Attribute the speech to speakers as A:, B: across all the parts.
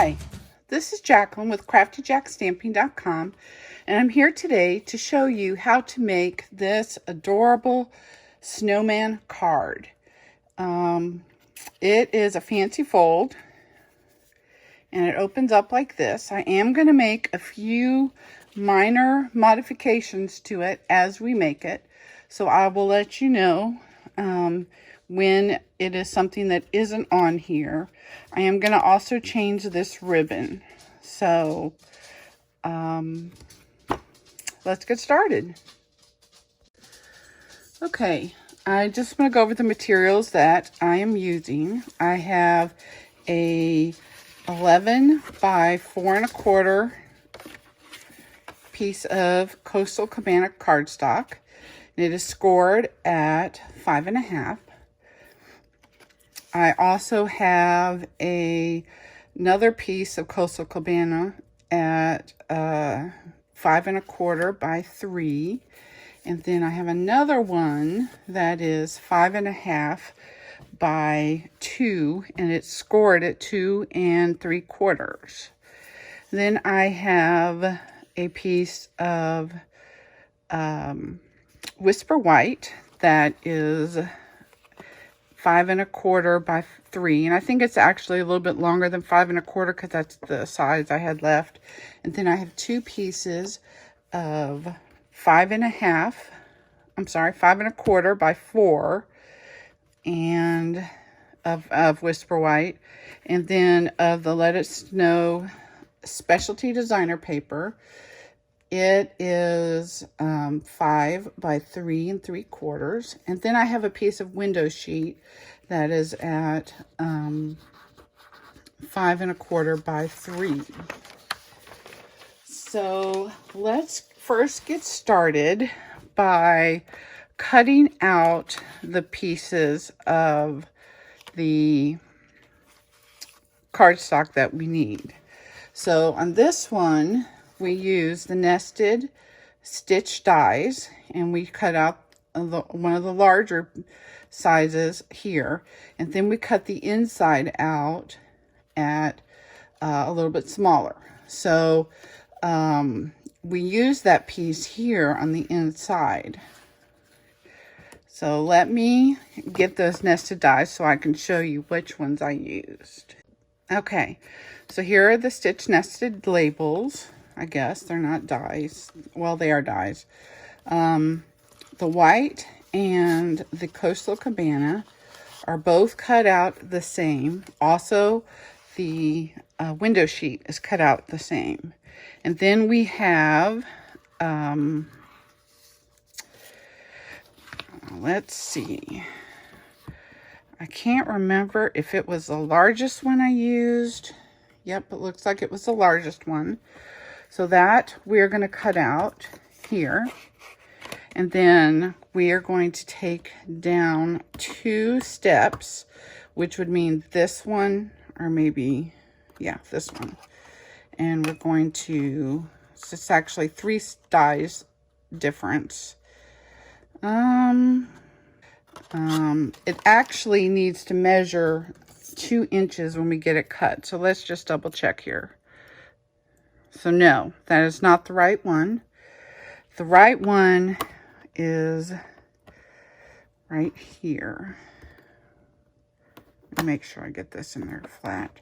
A: Hi, this is Jacqueline with CraftyJackStamping.com, and I'm here today to show you how to make this adorable snowman card. It is a fancy fold, and it opens up like this. I am going to make a few minor modifications to it as we make it, so I will let you know when it is something that isn't on here. I am going to also change this ribbon. So let's get started. Okay, I just want to go over the materials that I am using. I have a 11 by 4 1/4 piece of Coastal Cabana cardstock. It is scored at 5 1/2. I also have another piece of Coastal Cabana at 5 1/4 by 3. And then I have another one that is 5 1/2 by 2, and it's scored at 2 3/4. Then I have a piece of Whisper White that is 5 1/4 by 3, and I think it's actually a little bit longer than 5 1/4 because that's the size I had left. And then I have two pieces of 5 1/4 by 4 and of Whisper White, and then of the Let It Snow specialty designer paper. It is 5 by 3 3/4, and then I have a piece of window sheet that is at 5 1/4 by 3. So let's first get started by cutting out the pieces of the cardstock that we need. So on this one, we use the nested stitch dies, and we cut out one of the larger sizes here, and then we cut the inside out at a little bit smaller. So we use that piece here on the inside. So let me get those nested dies so I can show you which ones I used. Okay, so here are the stitch nested labels. I guess they're not dies. Well, they are dies. The white and the Coastal Cabana are both cut out the same. Also, the window sheet is cut out the same. And then we have, let's see. I can't remember if it was the largest one I used. Yep, it looks like it was the largest one. So that we're going to cut out here. And then we are going to take down 2 steps, which would mean this one, or maybe, yeah, this one. And we're going to, it's actually 3 dies difference. It actually needs to measure 2 inches when we get it cut. So let's just double check here. So no, that is not the right one. The right one is right here. Let me make sure I get this in there flat.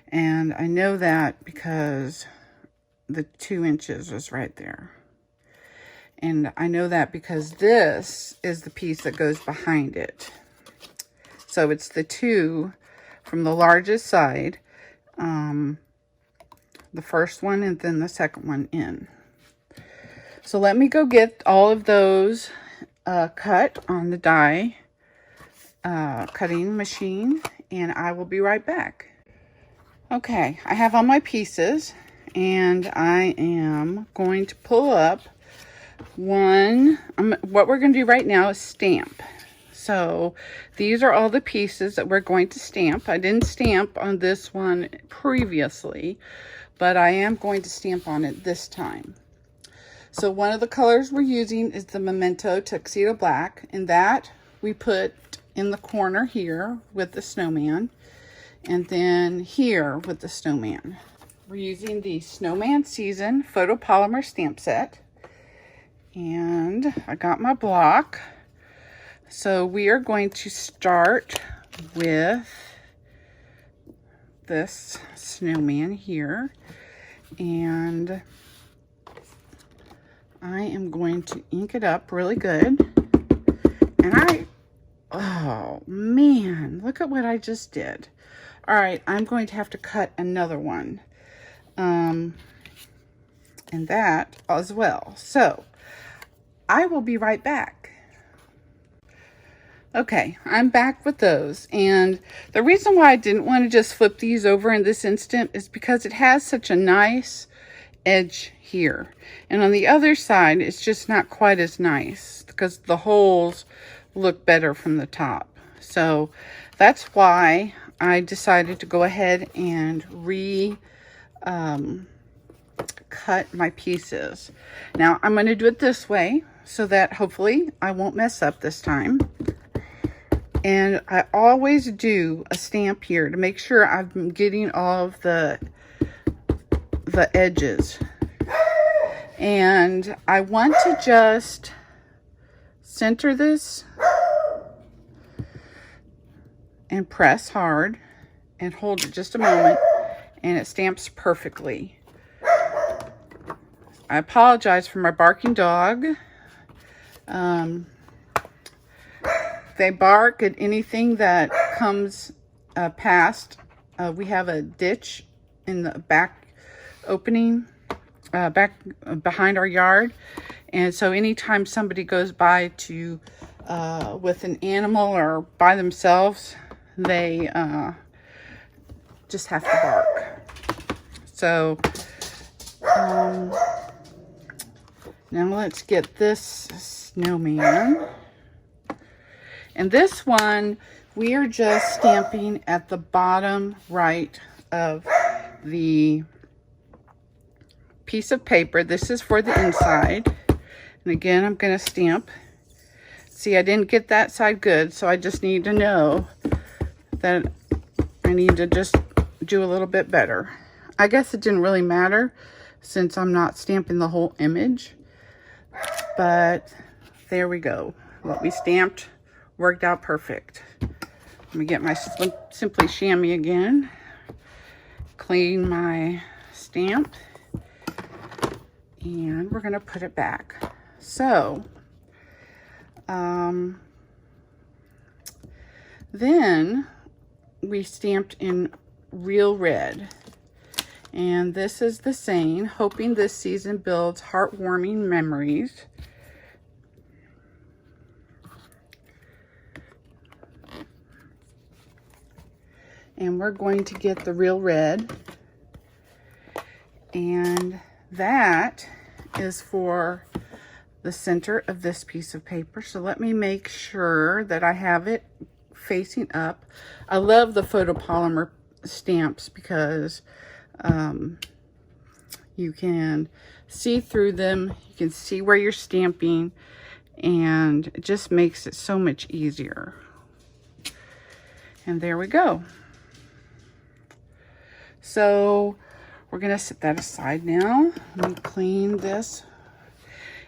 A: And I know that because the 2 inches was right there. And I know that because this is the piece that goes behind it. So it's the 2 from the largest side, the first one and then the second one in. So let me go get all of those cut on the die cutting machine, and I will be right back. Okay, I have all my pieces, and I am going to pull up one. What we're going to do right now is stamp. So these are all the pieces that we're going to stamp. I didn't stamp on this one previously, but I am going to stamp on it this time. So one of the colors we're using is the Memento Tuxedo Black, and that we put in the corner here with the snowman. And then here with the snowman. We're using the Snowman Season photopolymer stamp set. And I got my block. So we are going to start with this snowman here. And I am going to ink it up really good. And oh man, look at what I just did. All right, I'm going to have to cut another one. And that as well. So I will be right back. Okay, I'm back with those. And the reason why I didn't want to just flip these over in this instant is because it has such a nice edge here. And on the other side, it's just not quite as nice because the holes look better from the top. So that's why I decided to go ahead and cut my pieces. Now I'm going to do it this way so that hopefully I won't mess up this time. And I always do a stamp here to make sure I'm getting all of the edges. And I want to just center this and press hard and hold it just a moment, and it stamps perfectly. I apologize for my barking dog. They bark at anything that comes past. We have a ditch in the back opening, back behind our yard. And so anytime somebody goes by to with an animal or by themselves, they just have to bark. So now let's get this snowman. And this one, we are just stamping at the bottom right of the piece of paper. This is for the inside. And again, I'm going to stamp. See, I didn't get that side good, so I just need to know that I need to just do a little bit better. I guess it didn't really matter since I'm not stamping the whole image. But there we go. What we stamped worked out perfect. Let me get my Simply Chamois again. Clean my stamp. And we're going to put it back. So, then we stamped in Real Red. And this is the saying, hoping this season builds heartwarming memories. And we're going to get the Real Red. And that is for the center of this piece of paper. So let me make sure that I have it facing up. I love the photopolymer stamps because you can see through them. You can see where you're stamping, and it just makes it so much easier. And there we go. So we're going to set that aside now. Let me clean this.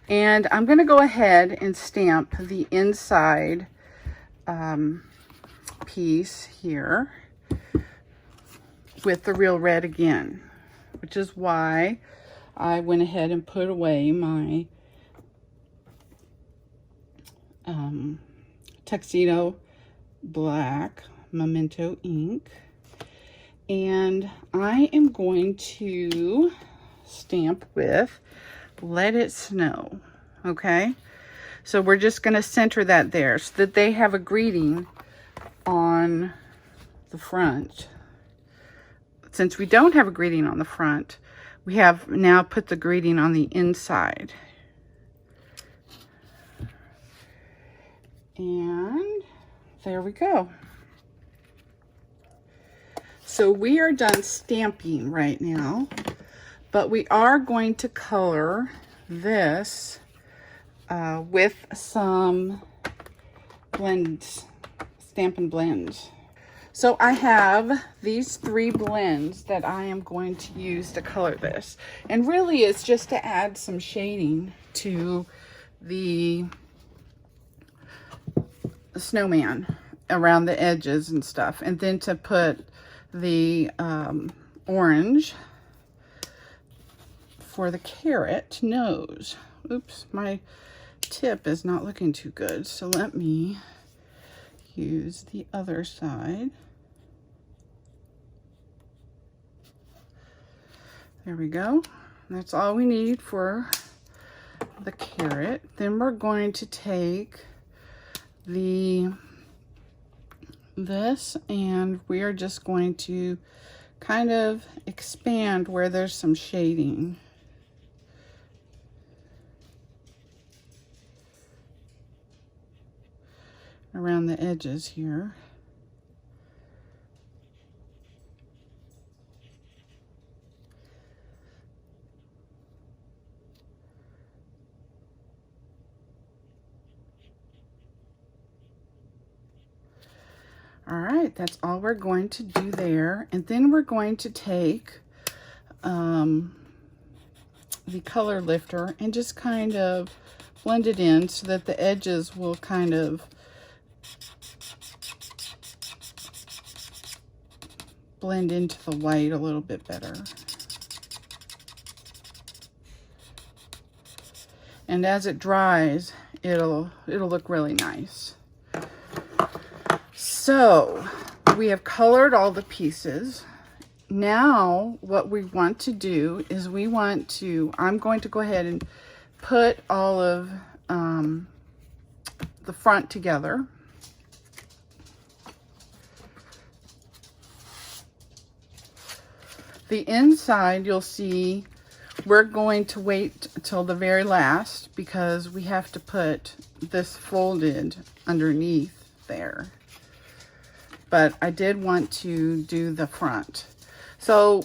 A: And I'm going to go ahead and stamp the inside piece here with the Real Red again, which is why I went ahead and put away my Tuxedo Black Memento ink. And I am going to stamp with Let It Snow. Okay, so we're just going to center that there so that they have a greeting on the front. Since we don't have a greeting on the front, we have now put the greeting on the inside. And there we go. So we are done stamping right now, but we are going to color this with some blends, Stampin' Blends. So I have these 3 blends that I am going to use to color this. And really it's just to add some shading to the snowman around the edges and stuff. And then to put the orange for the carrot nose. Oops, my tip is not looking too good. So let me use the other side. There we go. That's all we need for the carrot. Then we're going to take this and we are just going to kind of expand where there's some shading. Around the edges here. All right, that's all we're going to do there. And then we're going to take the color lifter and just kind of blend it in so that the edges will kind of blend into the white a little bit better. And as it dries, it'll look really nice. So we have colored all the pieces. Now what we want to do is I'm going to go ahead and put all of the front together. The inside, you'll see, we're going to wait till the very last because we have to put this folded underneath there. But I did want to do the front. So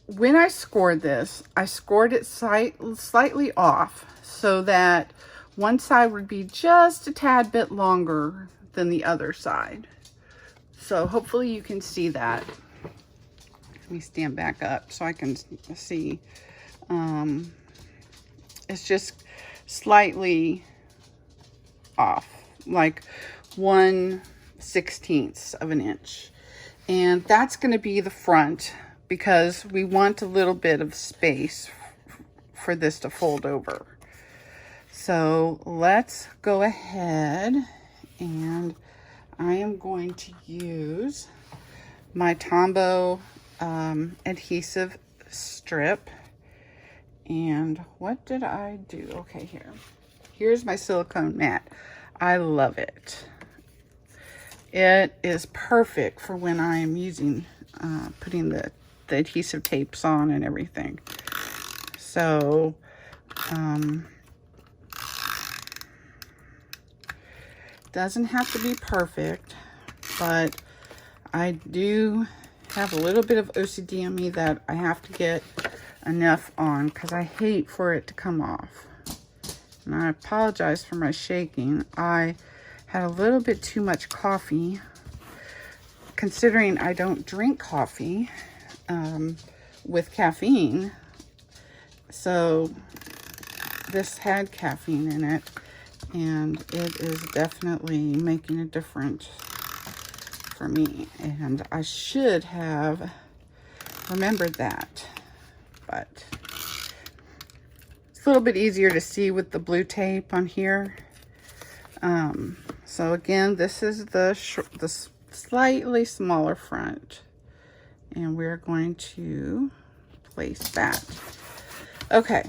A: when I scored this, I scored it slightly off so that one side would be just a tad bit longer than the other side. So hopefully you can see that. Let me stand back up so I can see. It's just slightly off, like 1/16 of an inch. And that's going to be the front because we want a little bit of space for this to fold over. So let's go ahead and I am going to use my Tombow adhesive strip. And what did I do? Okay, here's my silicone mat. I love it. It is perfect for when I am using putting the adhesive tapes on and everything. So doesn't have to be perfect, but I do have a little bit of OCD on me that I have to get enough on because I hate for it to come off. And I apologize for my shaking. I had a little bit too much coffee, considering I don't drink coffee with caffeine. So this had caffeine in it, and it is definitely making a difference for me. And I should have remembered that, but it's a little bit easier to see with the blue tape on here. So again, this is the slightly smaller front, and we're going to place that. Okay,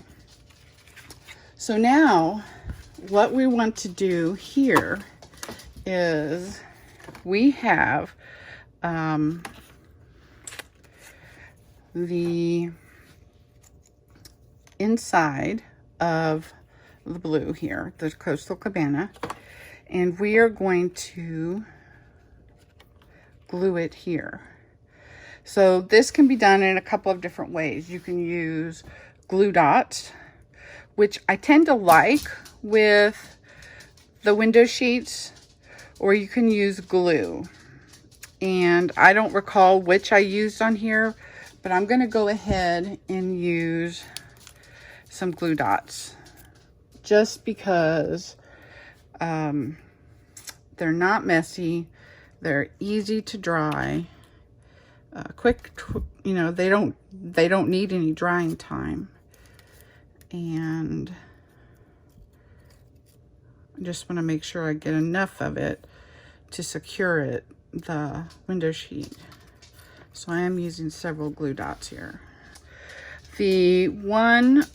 A: so now what we want to do here is we have the inside of the blue here, the Coastal Cabana, and we are going to glue it here. So this can be done in a couple of different ways. You can use glue dots, which I tend to like with the window sheets, or you can use glue. and I don't recall which I used on here, but I'm going to go ahead and use some glue dots just because they're not messy, they're easy to dry, quick, you know, they don't need any drying time, and I just want to make sure I get enough of it to secure it, the window sheet. So I am using several glue dots here. The one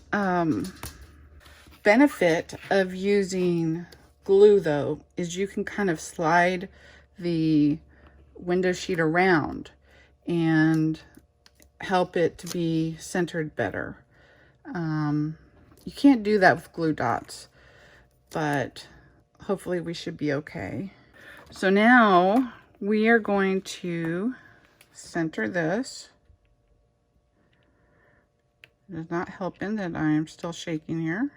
A: benefit of using glue, though, is you can kind of slide the window sheet around and help it to be centered better. You can't do that with glue dots, but hopefully we should be okay. So now we are going to center this. It is not helping that I am still shaking here.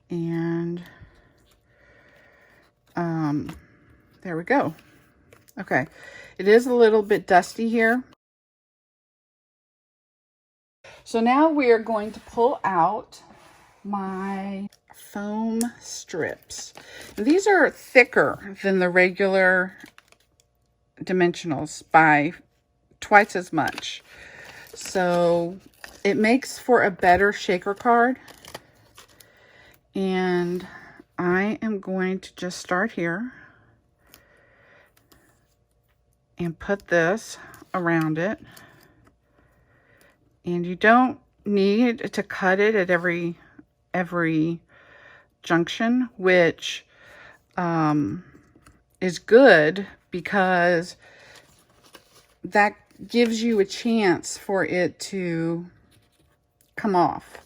A: And there we go. Okay, it is a little bit dusty here. So now we are going to pull out my foam strips. These are thicker than the regular dimensionals by twice as much. So it makes for a better shaker card. And I am going to just start here and put this around it. And you don't need to cut it at every junction, which is good because that gives you a chance for it to come off.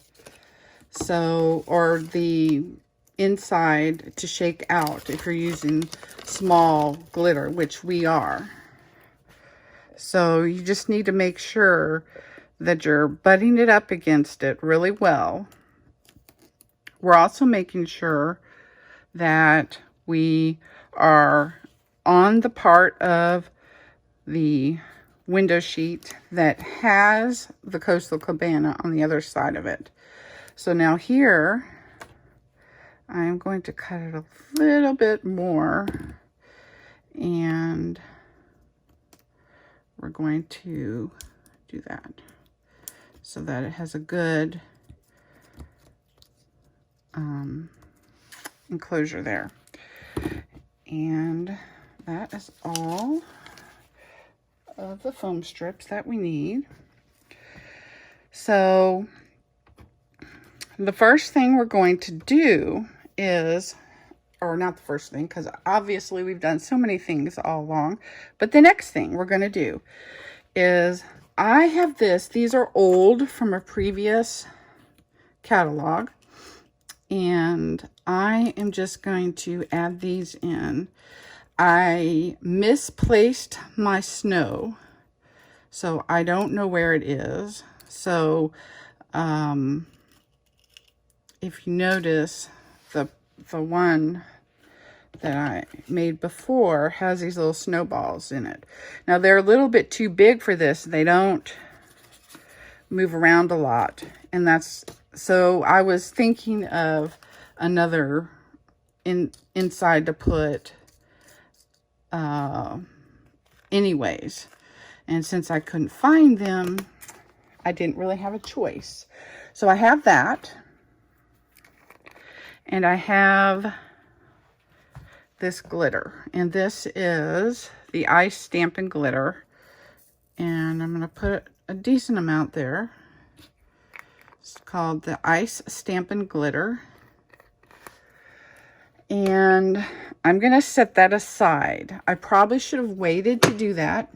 A: So, or the inside to shake out if you're using small glitter, which we are. So you just need to make sure that you're butting it up against it really well. We're also making sure that we are on the part of the window sheet that has the Coastal Cabana on the other side of it. So now here, I'm going to cut it a little bit more, and we're going to do that so that it has a good enclosure there. And that is all of the foam strips that we need. So the first thing we're going to do is, or not the first thing, because obviously we've done so many things all along, but the next thing we're going to do is, I have these are old from a previous catalog, and I am just going to add these in. I misplaced my snow, so I don't know where it is. So if you notice, the one that I made before has these little snowballs in it. Now they're a little bit too big for this. They don't move around a lot, and that's, so I was thinking of another inside to put anyways, and since I couldn't find them, I didn't really have a choice. So I have that, and I have this glitter, and this is the ice Stampin' glitter, and I'm going to put a decent amount there. It's called the ice Stampin' glitter, and I'm going to set that aside. I probably should have waited to do that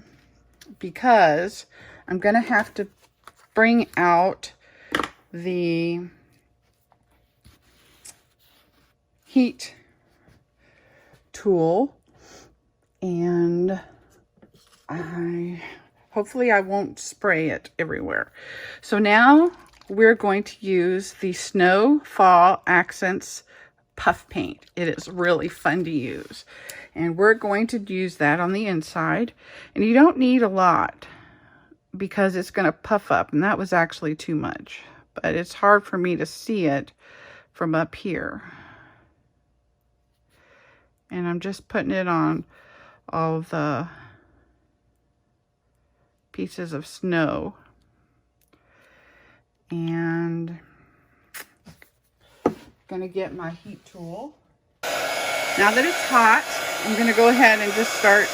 A: because I'm going to have to bring out the heat tool, and hopefully I won't spray it everywhere. So now we're going to use the Snow Fall Accents puff paint. It is really fun to use. And we're going to use that on the inside. And you don't need a lot because it's going to puff up. And that was actually too much. But it's hard for me to see it from up here. And I'm just putting it on all the pieces of snow. And I'm gonna get my heat tool. Now that it's hot, I'm gonna go ahead and just start.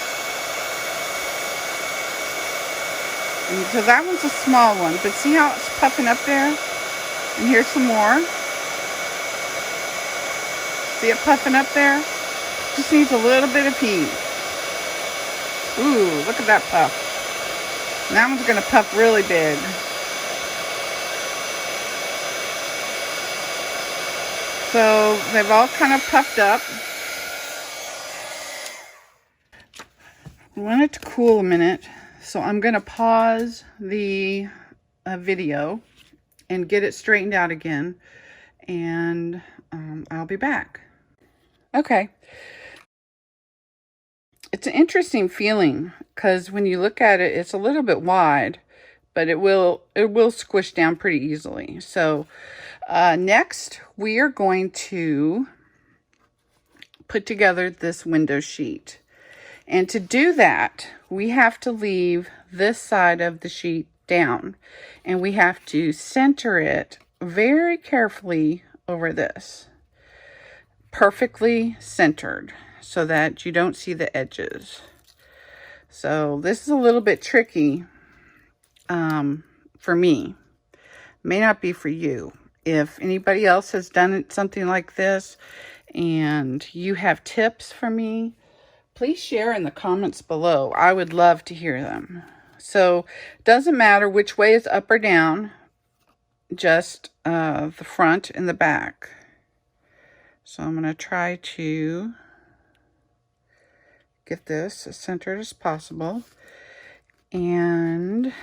A: And so that one's a small one, but see how it's puffing up there? And here's some more. See it puffing up there? Just needs a little bit of heat. Ooh, look at that puff. And that one's gonna puff really big. So they've all kind of puffed up. I want it to cool a minute, so I'm going to pause the video and get it straightened out again, and I'll be back. Okay. It's an interesting feeling because when you look at it, it's a little bit wide, but it will squish down pretty easily. So next, we are going to put together this window sheet. And to do that, we have to leave this side of the sheet down. And we have to center it very carefully over this. Perfectly centered so that you don't see the edges. So this is a little bit tricky for me. May not be for you. If anybody else has done something like this and you have tips for me, please share in the comments below. I would love to hear them. So it doesn't matter which way is up or down, just the front and the back. So I'm going to try to get this as centered as possible. And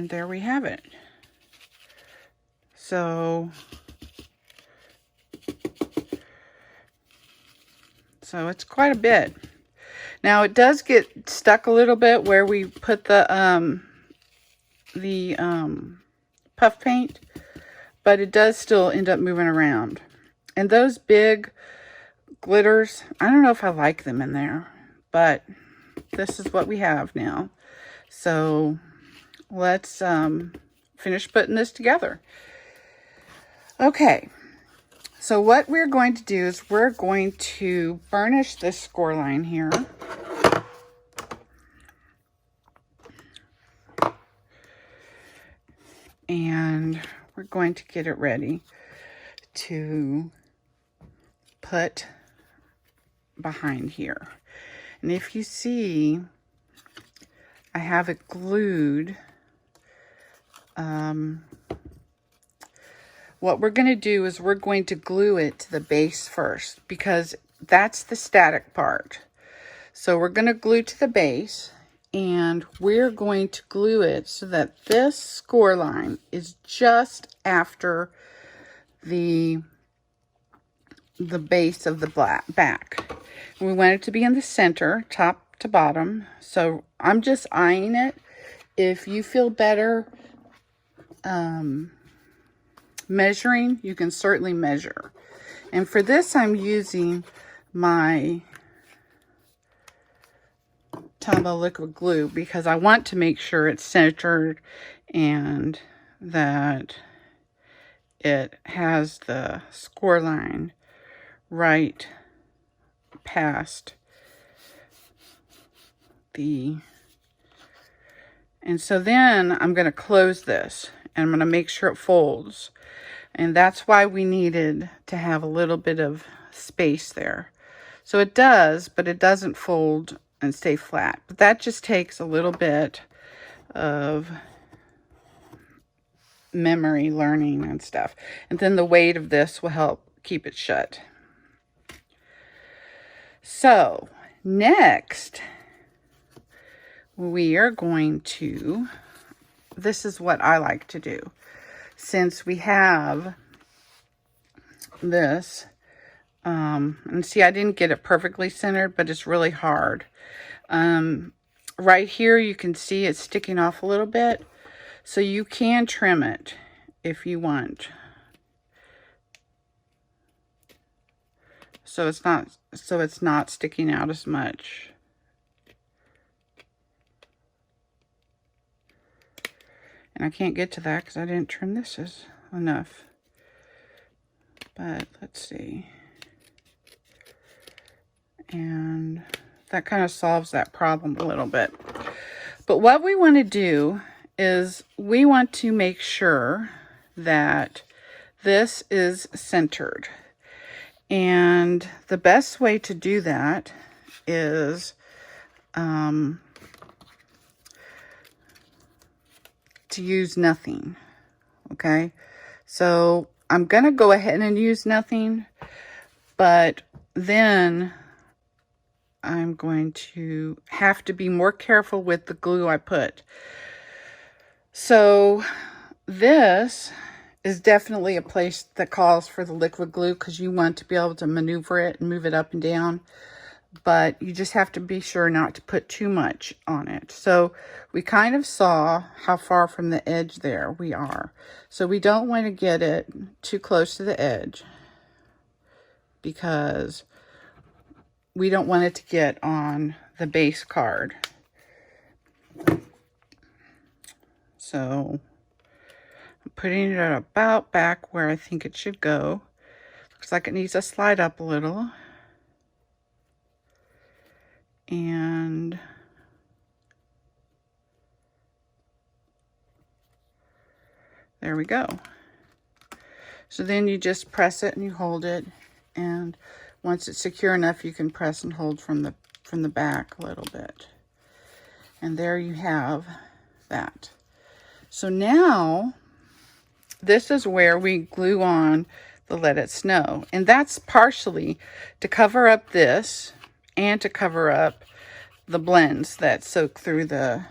A: there we have it. So it's quite a bit. Now it does get stuck a little bit where we put the puff paint, but it does still end up moving around. And those big glitters, I don't know if I like them in there, but this is what we have now. So let's finish putting this together. Okay. So what we're going to do is we're going to burnish this score line here. And we're going to get it ready to put behind here. And if you see, I have it glued. What we're going to do is we're going to glue it to the base first because that's the static part. So we're going to glue to the base and we're going to glue it so that this score line is just after the base of the back. And we want it to be in the center, top to bottom. So I'm just eyeing it. If you feel better measuring, you can certainly measure. And for this, I'm using my Tombow liquid glue because I want to make sure it's centered and that it has the score line right past the. And so then I'm going to close this and I'm going to make sure it folds. And that's why we needed to have a little bit of space there. So it does, but it doesn't fold and stay flat. But that just takes a little bit of memory learning and stuff. And then the weight of this will help keep it shut. So next, we are going to, this is what I like to do. since we have this, and see, I didn't get it perfectly centered, but it's really hard. Right here, you can see it's sticking off a little bit, so you can trim it if you want. So it's not sticking out as much. And I can't get to that because I didn't trim this enough. But let's see. And that kind of solves that problem a little bit. But what we want to do is we want to make sure that this is centered. And the best way to do that is to use nothing. Okay, so I'm going to go ahead and use nothing, but then I'm going to have to be more careful with the glue I put. So this is definitely a place that calls for the liquid glue because you want to be able to maneuver it and move it up and down. But you just have to be sure not to put too much on it. So we kind of saw how far from the edge there we are. So we don't want to get it too close to the edge because we don't want it to get on the base card. So I'm putting it about back where I think it should go. Looks like it needs to slide up a little. And there we go. So then you just press it and you hold it, and once it's secure enough, you can press and hold from the back a little bit. And there you have that. So now this is where we glue on the Let It Snow, and that's partially to cover up this and to cover up the blends that soak through the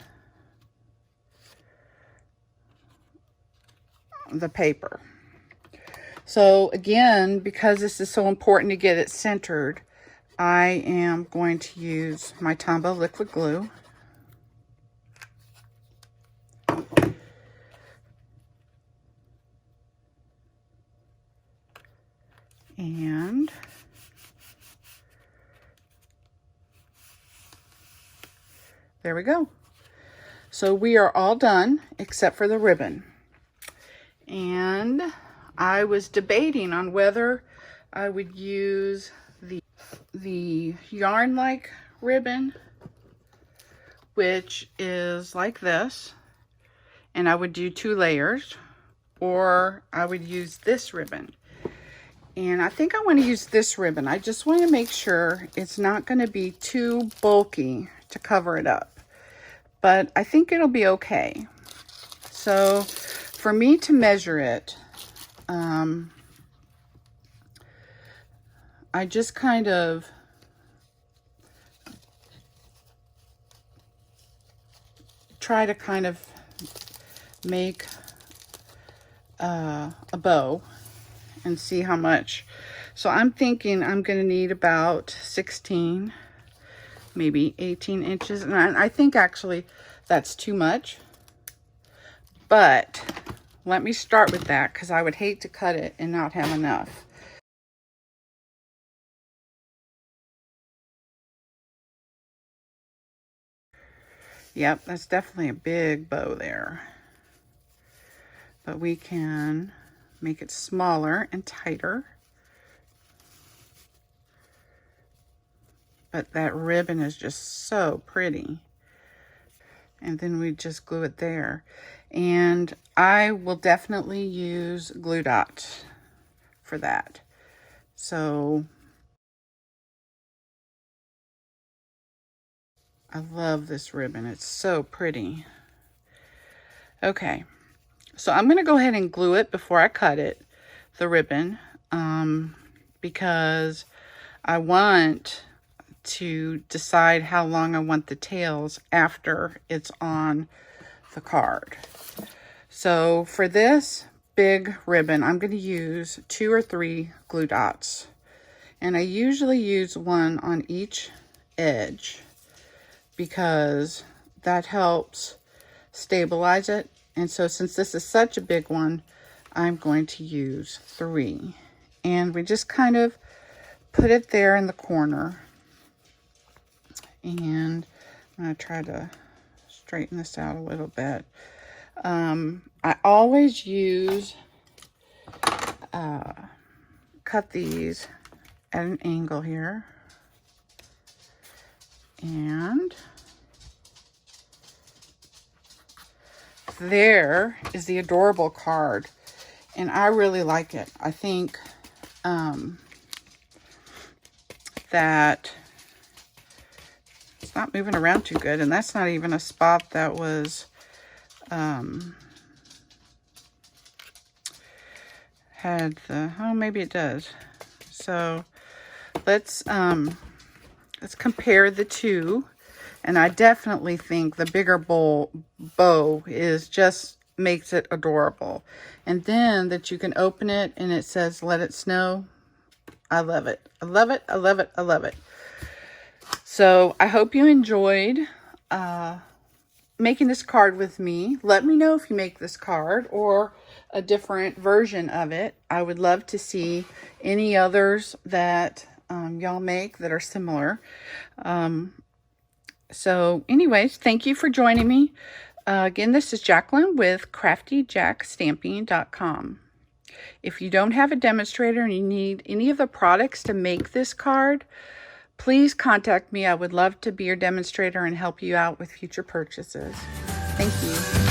A: paper. So again, because this is so important to get it centered, I am going to use my Tombow liquid glue. And there we go. So we are all done except for the ribbon. And I was debating on whether I would use the yarn-like ribbon, which is like this, and I would do 2 layers, or I would use this ribbon. And I think I want to use this ribbon. I just want to make sure it's not going to be too bulky to cover it up. But I think it'll be okay. So for me to measure it, I just kind of try to kind of make a bow and see how much. So I'm thinking I'm going to need about 16, maybe 18 inches. And I think actually that's too much. But let me start with that because I would hate to cut it and not have enough. Yep, that's definitely a big bow there. But we can make it smaller and tighter. But that ribbon is just so pretty. And then we just glue it there. And I will definitely use glue dots for that. So I love this ribbon. It's so pretty. Okay, so I'm going to go ahead and glue it before I cut it, the ribbon, because I want to decide how long I want the tails after it's on the card. So for this, big ribbon, I'm going to use 2 or 3 glue dots. And I usually use one on each edge because that helps stabilize it. And so since this is such a big one, I'm going to use 3. And we just kind of put it there in the corner. And I'm going to try to straighten this out a little bit. I always use, cut these at an angle here. And there is the adorable card. And I really like it. I think that it's not moving around too good. And that's not even a spot that was had the, oh, maybe it does. So let's compare the two. And I definitely think the bigger bow is just makes it adorable. And then that you can open it and it says, "Let it snow." I love it. I love it. I love it. I love it. So I hope you enjoyed making this card with me. Let me know if you make this card or a different version of it. I would love to see any others that y'all make that are similar. So anyways, thank you for joining me. Again, this is Jacqueline with CraftyJackStamping.com. If you don't have a demonstrator and you need any of the products to make this card, please contact me. I would love to be your demonstrator and help you out with future purchases. Thank you.